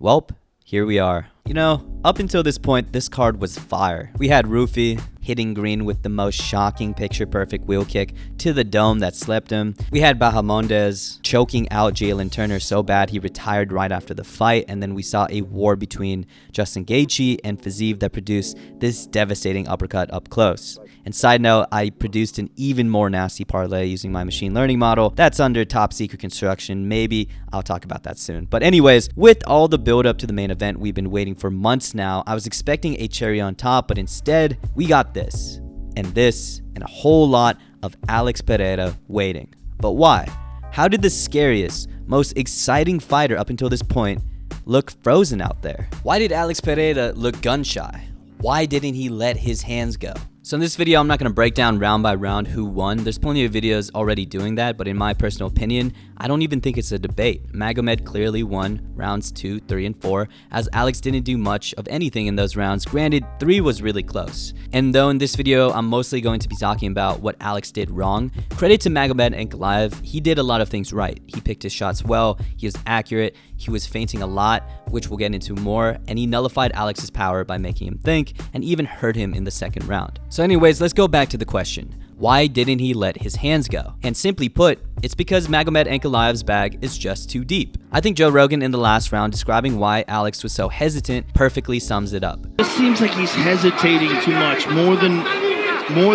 Welp, here we are. You know, up until this point, this card was fire. We had Rufy hitting Green with the most shocking picture-perfect wheel kick to the dome that slept him. We had Bahamondes choking out Jalen Turner so bad he retired right after the fight, and then we saw a war between Justin Gaethje and Fiziev that produced this devastating uppercut up close. And side note, I produced an even more nasty parlay using my machine learning model. That's under top secret construction. Maybe I'll talk about that soon. But anyways, with all the build up to the main event we've been waiting for months now, I was expecting a cherry on top, but instead we got this, and a whole lot of Alex Pereira waiting. But why? How did the scariest, most exciting fighter up until this point look frozen out there? Why did Alex Pereira look gun shy? Why didn't he let his hands go? So in this video, I'm not going to break down round by round who won. There's plenty of videos already doing that, but in my personal opinion, I don't even think it's a debate. Magomed clearly won rounds 2, 3, and 4, as Alex didn't do much of anything in those rounds. Granted, 3 was really close. And though in this video, I'm mostly going to be talking about what Alex did wrong, credit to Magomed Ankalaev, he did a lot of things right. He picked his shots well, he was accurate, he was feinting a lot, which we'll get into more, and he nullified Alex's power by making him think, and even hurt him in the second round. So anyways, let's go back to the question. Why didn't he let his hands go? And simply put, it's because Magomed Ankalaev's bag is just too deep. I think Joe Rogan in the last round describing why Alex was so hesitant perfectly sums it up. It seems like he's hesitating too much, more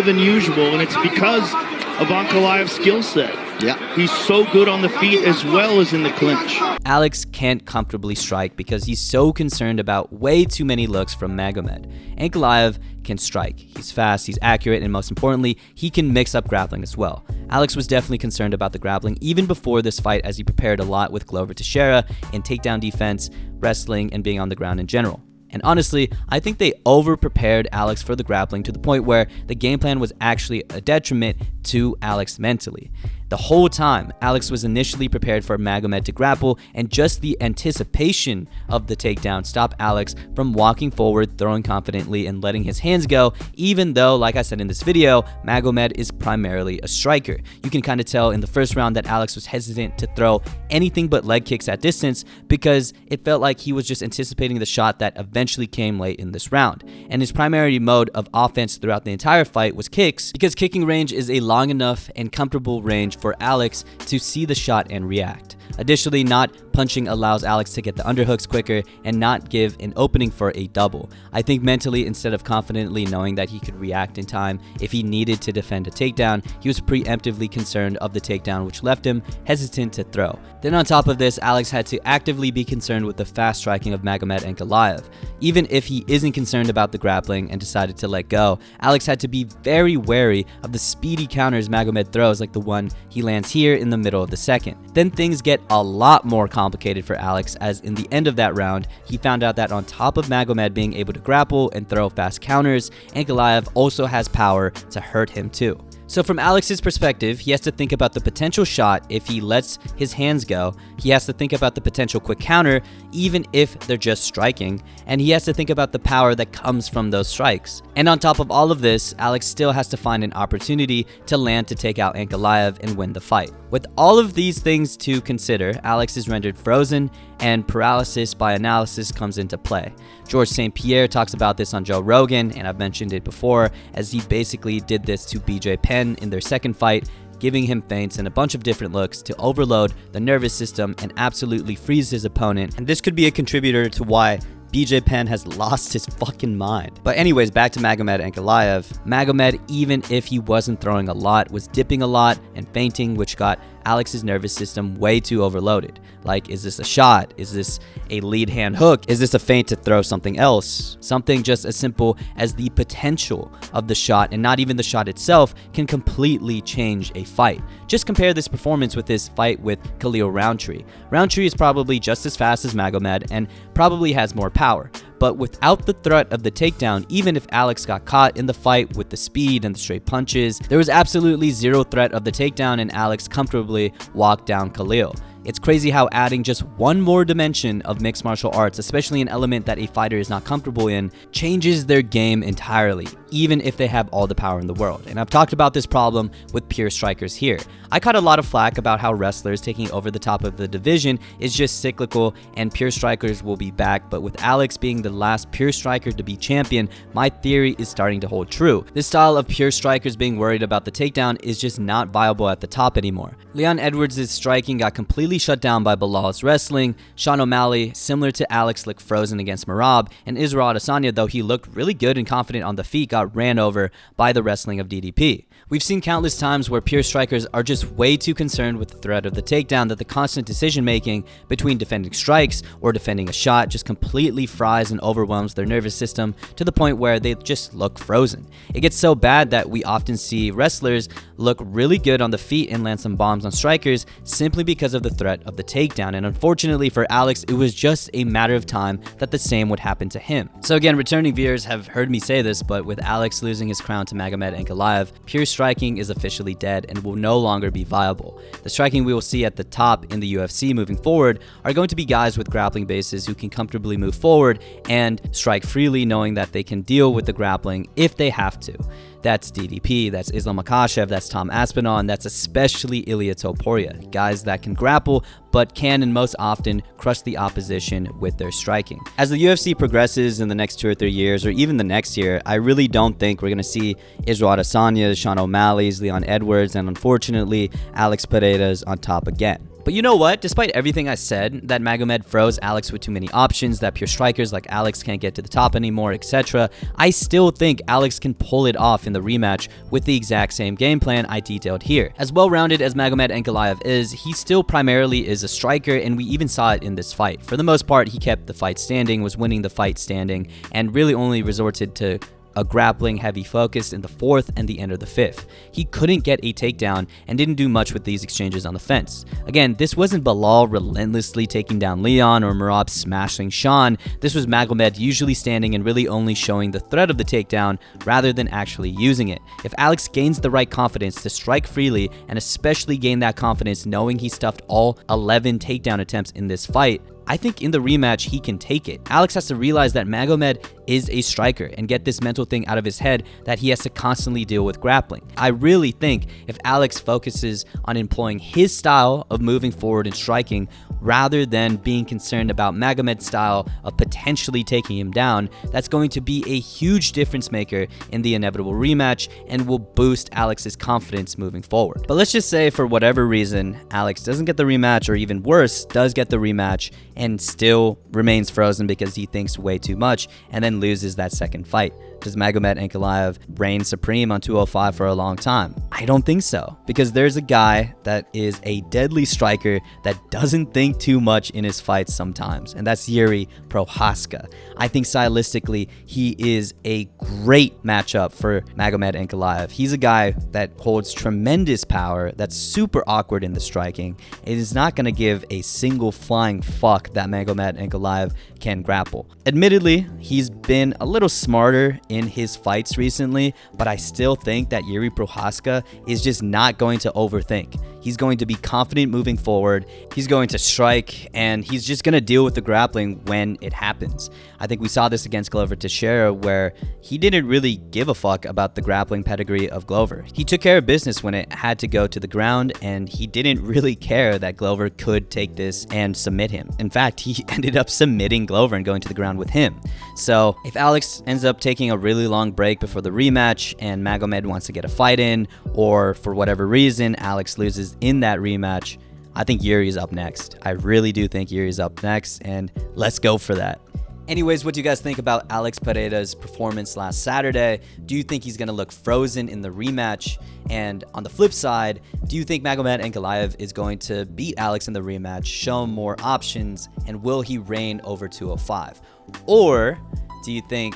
than usual, and it's because of Ankalaev's skill set. Yeah, he's so good on the feet as well as in the clinch. Alex can't comfortably strike because he's so concerned about way too many looks from Magomed. Ankalaev can strike. He's fast, he's accurate, and most importantly, he can mix up grappling as well. Alex was definitely concerned about the grappling even before this fight, as he prepared a lot with Glover Teixeira in takedown defense, wrestling, and being on the ground in general. And honestly, I think they over-prepared Alex for the grappling to the point where the game plan was actually a detriment to Alex mentally. The whole time, Alex was initially prepared for Magomed to grapple, and just the anticipation of the takedown stopped Alex from walking forward, throwing confidently, and letting his hands go, even though, like I said in this video, Magomed is primarily a striker. You can kind of tell in the first round that Alex was hesitant to throw anything but leg kicks at distance because it felt like he was just anticipating the shot that eventually came late in this round. And his primary mode of offense throughout the entire fight was kicks, because kicking range is a long enough and comfortable range for Alex to see the shot and react. Additionally, not punching allows Alex to get the underhooks quicker and not give an opening for a double. I think mentally, instead of confidently knowing that he could react in time if he needed to defend a takedown, he was preemptively concerned of the takedown, which left him hesitant to throw. Then on top of this, Alex had to actively be concerned with the fast striking of Magomed Ankalaev. Even if he isn't concerned about the grappling and decided to let go, Alex had to be very wary of the speedy counters Magomed throws, like the one he lands here in the middle of the second. Then things get a lot more complicated for Alex, as in the end of that round, he found out that on top of Magomed being able to grapple and throw fast counters, Ankalaev also has power to hurt him too. So from Alex's perspective, he has to think about the potential shot if he lets his hands go. He has to think about the potential quick counter, even if they're just striking. And he has to think about the power that comes from those strikes. And on top of all of this, Alex still has to find an opportunity to land to take out Ankalaev and win the fight. With all of these things to consider, Alex is rendered frozen, and paralysis by analysis comes into play. George St. Pierre talks about this on Joe Rogan, and I've mentioned it before, as he basically did this to BJ Penn in their second fight, giving him feints and a bunch of different looks to overload the nervous system and absolutely freeze his opponent. And this could be a contributor to why BJ Penn has lost his fucking mind. But anyways, back to Magomed Ankalaev. Magomed, even if he wasn't throwing a lot, was dipping a lot and feinting, which got Alex's nervous system way too overloaded. Like, is this a shot? Is this a lead hand hook? Is this a feint to throw something else? Something just as simple as the potential of the shot, and not even the shot itself, can completely change a fight. Just compare this performance with his fight with Khalil Roundtree. Roundtree is probably just as fast as Magomed and probably has more power. But without the threat of the takedown, even if Alex got caught in the fight with the speed and the straight punches, there was absolutely zero threat of the takedown, and Alex comfortably walked down Khalil. It's crazy how adding just one more dimension of mixed martial arts, especially an element that a fighter is not comfortable in, changes their game entirely, even if they have all the power in the world. And I've talked about this problem with pure strikers here. I caught a lot of flack about how wrestlers taking over the top of the division is just cyclical and pure strikers will be back, but with Alex being the last pure striker to be champion, my theory is starting to hold true. This style of pure strikers being worried about the takedown is just not viable at the top anymore. Leon Edwards' striking got completely shut down by Bilal's wrestling. Sean O'Malley, similar to Alex, looked frozen against Merab, and Israel Adesanya, though he looked really good and confident on the feet, got ran over by the wrestling of DDP. We've seen countless times where pure strikers are just way too concerned with the threat of the takedown that the constant decision making between defending strikes or defending a shot just completely fries and overwhelms their nervous system to the point where they just look frozen. It gets so bad that we often see wrestlers look really good on the feet and land some bombs on strikers simply because of the threat of the takedown, and unfortunately for Alex, it was just a matter of time that the same would happen to him. So again, returning viewers have heard me say this, but with Alex losing his crown to Magomed Ankalaev, pure striking is officially dead and will no longer be viable. The striking we will see at the top in the UFC moving forward are going to be guys with grappling bases who can comfortably move forward and strike freely, knowing that they can deal with the grappling if they have to. That's DDP, that's Islam Makhachev, that's Tom Aspinall, that's especially Ilia Topuria, guys that can grapple but can and most often crush the opposition with their striking. As the UFC progresses in the next 2 or 3 years, or even the next year, I really don't think we're going to see Israel Adesanya, Sean O'Malley's, Leon Edwards, and unfortunately Alex Pereira's on top again. But you know what? Despite everything I said, that Magomed froze Alex with too many options, that pure strikers like Alex can't get to the top anymore, etc., I still think Alex can pull it off in the rematch with the exact same game plan I detailed here. As well-rounded as Magomed Ankalaev is, he still primarily is a striker, and we even saw it in this fight. For the most part, he kept the fight standing, was winning the fight standing, and really only resorted to a grappling heavy focus in the 4th and the end of the 5th. He couldn't get a takedown and didn't do much with these exchanges on the fence. Again, this wasn't Bilal relentlessly taking down Leon or Merab smashing Sean. This was Magomed usually standing and really only showing the threat of the takedown rather than actually using it. If Alex gains the right confidence to strike freely, and especially gain that confidence knowing he stuffed all 11 takedown attempts in this fight, I think in the rematch he can take it. Alex has to realize that Magomed is a striker and get this mental thing out of his head that he has to constantly deal with grappling. I really think if Alex focuses on employing his style of moving forward and striking rather than being concerned about Magomed's style of potentially taking him down, that's going to be a huge difference maker in the inevitable rematch and will boost Alex's confidence moving forward. But let's just say for whatever reason, Alex doesn't get the rematch, or even worse, does get the rematch and still remains frozen because he thinks way too much and then loses that second fight. Does Magomed Ankalaev reign supreme on 205 for a long time? I don't think so, because there's a guy that is a deadly striker that doesn't think too much in his fights sometimes, and that's Jiří Procházka. I think stylistically, he is a great matchup for Magomed Ankalaev. He's a guy that holds tremendous power, that's super awkward in the striking. It is not going to give a single flying fuck that Magomed Ankalaev can grapple. Admittedly, he's been a little smarter in his fights recently, but I still think that Jiří Procházka is just not going to overthink. He's going to be confident moving forward, he's going to strike, and he's just going to deal with the grappling when it happens. I think we saw this against Glover Teixeira, where he didn't really give a fuck about the grappling pedigree of Glover. He took care of business when it had to go to the ground, and he didn't really care that Glover could take this and submit him. In fact, he ended up submitting Glover and going to the ground with him. So if Alex ends up taking a really long break before the rematch and Magomed wants to get a fight in, or for whatever reason Alex loses in that rematch, I think Jiří's up next. I really do think Jiří's up next, and let's go for that. Anyways, what do you guys think about Alex Pereira's performance last Saturday? Do you think he's going to look frozen in the rematch? And on the flip side, do you think Magomed Ankalaev is going to beat Alex in the rematch, show him more options, and will he reign over 205? Or do you think,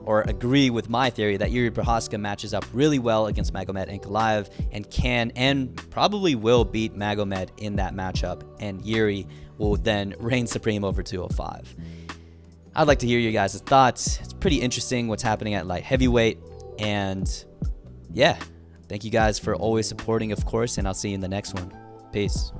or agree with my theory, that Jiří Procházka matches up really well against Magomed Ankalaev and can and probably will beat Magomed in that matchup, and Jiří will then reign supreme over 205? I'd like to hear your guys' thoughts. It's pretty interesting what's happening at light heavyweight. And yeah, thank you guys for always supporting, of course, and I'll see you in the next one. Peace.